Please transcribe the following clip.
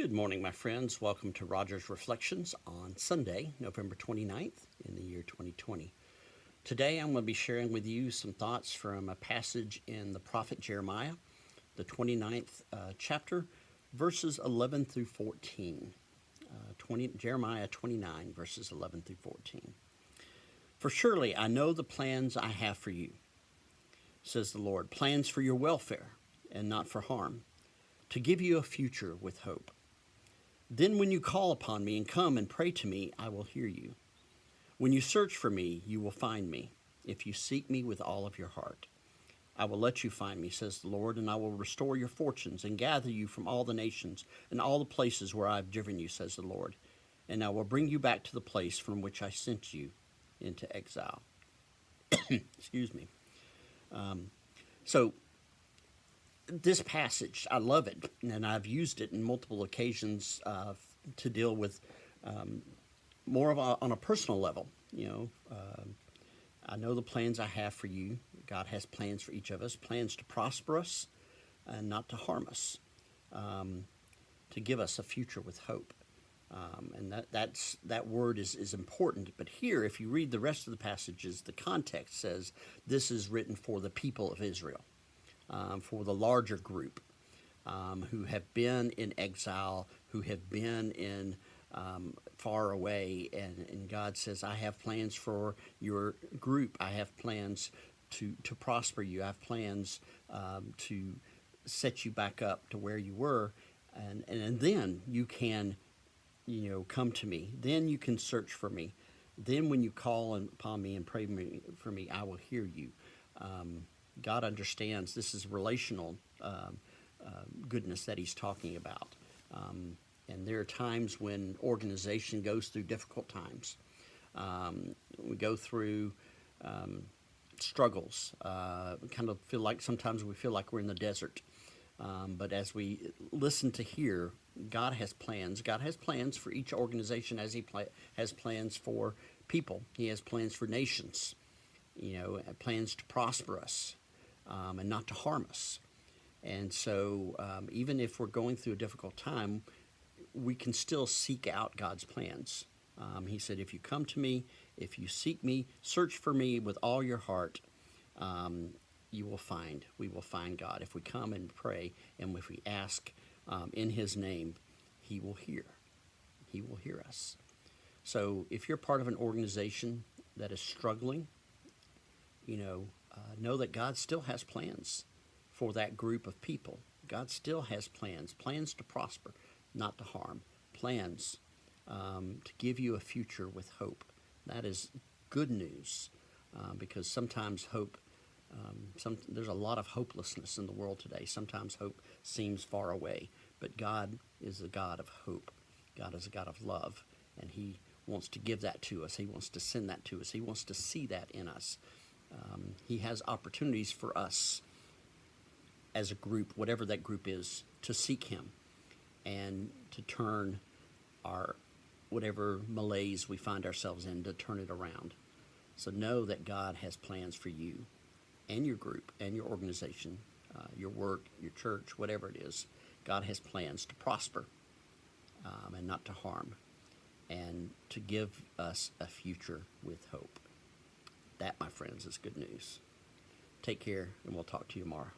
Good morning, my friends. Welcome to Roger's Reflections on Sunday, November 29th in the year 2020. Today I'm going to be sharing with you some thoughts from a passage in the prophet Jeremiah, the 29th chapter, verses 11 through 14. Jeremiah 29, verses 11 through 14. For surely I know the plans I have for you, says the Lord, plans for your welfare and not for harm, to give you a future with hope. Then when you call upon me and come and pray to me, I will hear you. When you search for me, you will find me, if you seek me with all of your heart. I will let you find me, says the Lord, and I will restore your fortunes and gather you from all the nations and all the places where I have driven you, says the Lord. And I will bring you back to the place from which I sent you into exile. Excuse me. So this passage, I love it, and I've used it in multiple occasions to deal with more of on a personal level. I know the plans I have for you. God has plans for each of us, plans to prosper us and not to harm us, to give us a future with hope. And that word is important. But here, if you read the rest of the passages, the context says this is written for the people of Israel. For the larger group who have been in exile, who have been in far away, and God says, I have plans for your group. I have plans to prosper you. I have plans to set you back up to where you were, and then you can, come to me. Then you can search for me. Then when you call upon me and pray for me, I will hear you. God understands this is relational goodness that he's talking about. And there are times when organization goes through difficult times. We go through struggles. Sometimes we feel like we're in the desert. But as we listen to hear, God has plans. God has plans for each organization as he has plans for people. He has plans for nations, plans to prosper us. And not to harm us. And so even if we're going through a difficult time, we can still seek out God's plans. He said, if you come to me, if you seek me, search for me with all your heart, we will find God. If we come and pray, and if we ask in his name, he will hear. He will hear us. So if you're part of an organization that is struggling, know that God still has plans for that group of people. God still has plans to prosper, not to harm, plans to give you a future with hope. That is good news because sometimes hope, there's a lot of hopelessness in the world today. Sometimes hope seems far away, but God is a God of hope. God is a God of love, and he wants to give that to us. He wants to send that to us. He wants to see that in us. He has opportunities for us as a group, whatever that group is, to seek him and to turn our whatever malaise we find ourselves in, to turn it around. So know that God has plans for you and your group and your organization, your work, your church, whatever it is. God has plans to prosper and not to harm, and to give us a future with hope. That, my friends, is good news. Take care, and we'll talk to you tomorrow.